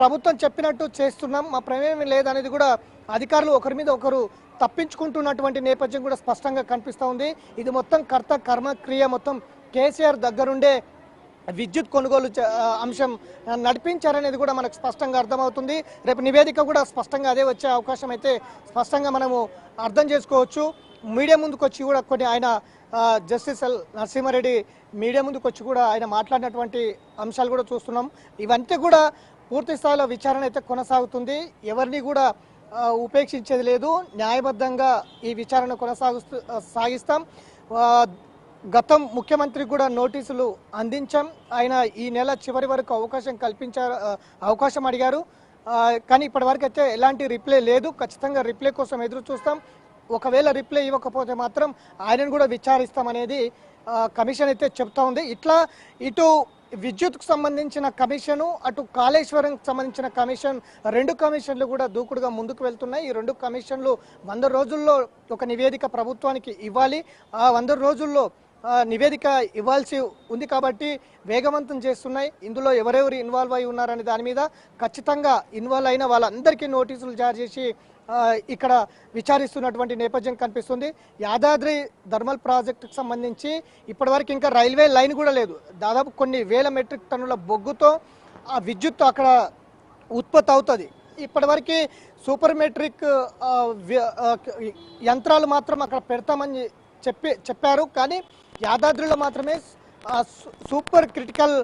ప్రభుత్వం చెప్పినట్టు చేస్తున్నాం, మా ప్రమేయం లేదనేది కూడా అధికారులు ఒకరి మీద ఒకరు తప్పించుకుంటున్నటువంటి నేపథ్యం కూడా స్పష్టంగా కనిపిస్తూ ఉంది. ఇది మొత్తం కర్త కర్మ క్రియ మొత్తం కేసీఆర్ దగ్గరుండే విద్యుత్ కొనుగోలు అంశం నడిపించారనేది కూడా మనకు స్పష్టంగా అర్థమవుతుంది. రేపు నివేదిక కూడా స్పష్టంగా అదే వచ్చే అవకాశం అయితే స్పష్టంగా మనము అర్థం చేసుకోవచ్చు. మీడియా ముందుకు వచ్చి కూడా కొన్ని ఆయన జస్టిస్ ఎల్ నరసింహారెడ్డి మీడియా ముందుకు వచ్చి కూడా ఆయన మాట్లాడినటువంటి అంశాలు కూడా చూస్తున్నాం. ఇవంతా కూడా పూర్తి స్థాయిలో విచారణ అయితే కొనసాగుతుంది. ఎవరిని కూడా ఉపేక్షించేది లేదు. న్యాయబద్ధంగా ఈ విచారణ సాగిస్తాం. గతం ముఖ్యమంత్రికి కూడా నోటీసులు అందించాం. ఆయన ఈ నెల చివరి వరకు అవకాశం అడిగారు. కానీ ఇప్పటివరకు అయితే ఎలాంటి రిప్లై లేదు. ఖచ్చితంగా రిప్లై కోసం ఎదురు చూస్తాం. ఒకవేళ రిప్లై ఇవ్వకపోతే మాత్రం ఆయనను కూడా విచారిస్తామనేది కమిషన్ అయితే చెప్తా ఉంది. ఇటు విద్యుత్కు సంబంధించిన కమిషను, అటు కాళేశ్వరంకి సంబంధించిన కమిషన్, రెండు కమిషన్లు కూడా దూకుడుగా ముందుకు వెళ్తున్నాయి. ఈ రెండు కమిషన్లు 100 రోజుల్లో ఒక నివేదిక ప్రభుత్వానికి ఇవ్వాలి. ఆ 100 రోజుల్లో నివేదిక ఇవ్వాల్సి ఉంది కాబట్టి వేగవంతం చేస్తున్నాయి. ఇందులో ఎవరెవరు ఇన్వాల్వ్ అయి ఉన్నారనే దాని మీద ఖచ్చితంగా ఇన్వాల్వ్ అయిన వాళ్ళందరికీ నోటీసులు జారీ చేసి ఇక్కడ విచారిస్తున్నటువంటి నేపథ్యం కనిపిస్తుంది. యాదాద్రి థర్మల్ ప్రాజెక్టుకు సంబంధించి ఇప్పటివరకు ఇంకా రైల్వే లైన్ కూడా లేదు. దాదాపు కొన్ని వేల మెట్రిక్ టన్నుల బొగ్గుతో ఆ విద్యుత్ అక్కడ ఉత్పత్తి అవుతుంది. ఇప్పటివరకు సూపర్ మెట్రిక్ యంత్రాలు మాత్రం అక్కడ పెడతామని చెప్పారు. కానీ యాదాద్రిలో మాత్రమే సూపర్ క్రిటికల్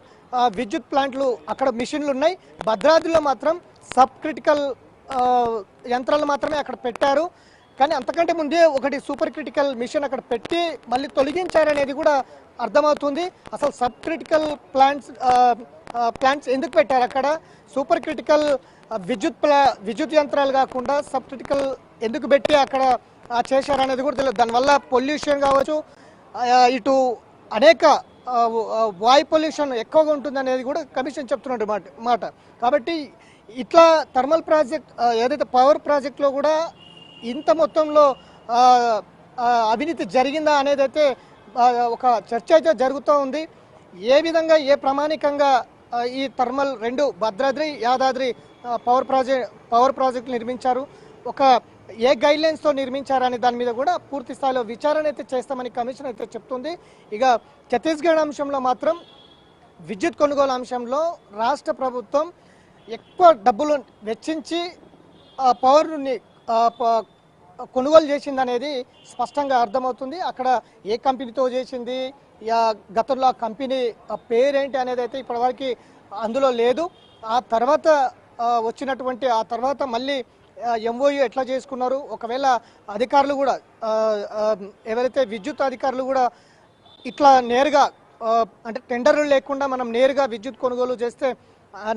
విద్యుత్ ప్లాంట్లు అక్కడ మిషన్లు ఉన్నాయి. భద్రాద్రిలో మాత్రం సబ్ క్రిటికల్ యంత్రాలు మాత్రమే అక్కడ పెట్టారు. కానీ అంతకంటే ముందే ఒకటి సూపర్ క్రిటికల్ మిషన్ అక్కడ పెట్టి మళ్ళీ తొలగించారనేది కూడా అర్థమవుతుంది. అసలు సబ్ క్రిటికల్ ప్లాంట్స్ ఎందుకు పెట్టారు అక్కడ? సూపర్ క్రిటికల్ విద్యుత్ యంత్రాలు కాకుండా సబ్ క్రిటికల్ ఎందుకు పెట్టి అక్కడ చేశారనేది కూడా తెలియదు. దానివల్ల పొల్యూషన్ కావచ్చు, ఇటు అనేక వాయు పొల్యూషన్ ఎక్కువగా ఉంటుంది అనేది కూడా కమిషన్ చెప్తున్నట్టు మాట. కాబట్టి ఇట్లా థర్మల్ ప్రాజెక్ట్ ఏదైతే పవర్ ప్రాజెక్ట్లో కూడా ఇంత మొత్తంలో అవినీతి జరిగిందా అనేది అయితే ఒక చర్చ అయితే జరుగుతూ ఉంది. ఏ విధంగా ఏ ప్రామాణికంగా ఈ థర్మల్ రెండు భద్రాద్రి యాదాద్రి పవర్ ప్రాజెక్టులు నిర్మించారు, ఒక ఏ గైడ్లైన్స్తో నిర్మించారనే దాని మీద కూడా పూర్తి స్థాయిలో విచారణ అయితే చేస్తామని కమిషన్ అయితే చెప్తుంది. ఇక ఛత్తీస్గఢ్ అంశంలో మాత్రం విద్యుత్ కొనుగోలు అంశంలో రాష్ట్ర ప్రభుత్వం ఎక్కువ డబ్బులు వెచ్చించి పవర్ని కొనుగోలు చేసింది అనేది స్పష్టంగా అర్థమవుతుంది. అక్కడ ఏ కంపెనీతో చేసింది, గతంలో ఆ కంపెనీ పేరేంటి అనేది అయితే ఇప్పటివరకు అందులో లేదు. ఆ తర్వాత ఆ తర్వాత మళ్ళీ ఎంఓయూ ఎట్లా చేసుకున్నారు, ఒకవేళ అధికారులు కూడా ఎవరైతే విద్యుత్ అధికారులు కూడా ఇట్లా నేరుగా అంటే టెండర్లు లేకుండా మనం నేరుగా విద్యుత్ కొనుగోలు చేస్తే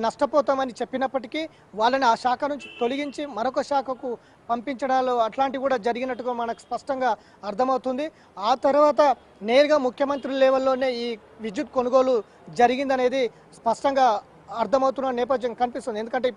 నష్టపోతామని చెప్పినప్పటికీ వాళ్ళని ఆ శాఖ నుంచి తొలగించి మరొక శాఖకు పంపించడాలు అట్లాంటివి కూడా జరిగినట్టుగా మనకు స్పష్టంగా అర్థమవుతుంది. ఆ తర్వాత నేరుగా ముఖ్యమంత్రి లెవెల్లోనే ఈ విద్యుత్ కొనుగోలు జరిగిందనేది స్పష్టంగా అర్థమవుతున్న నేపథ్యం కనిపిస్తుంది. ఎందుకంటే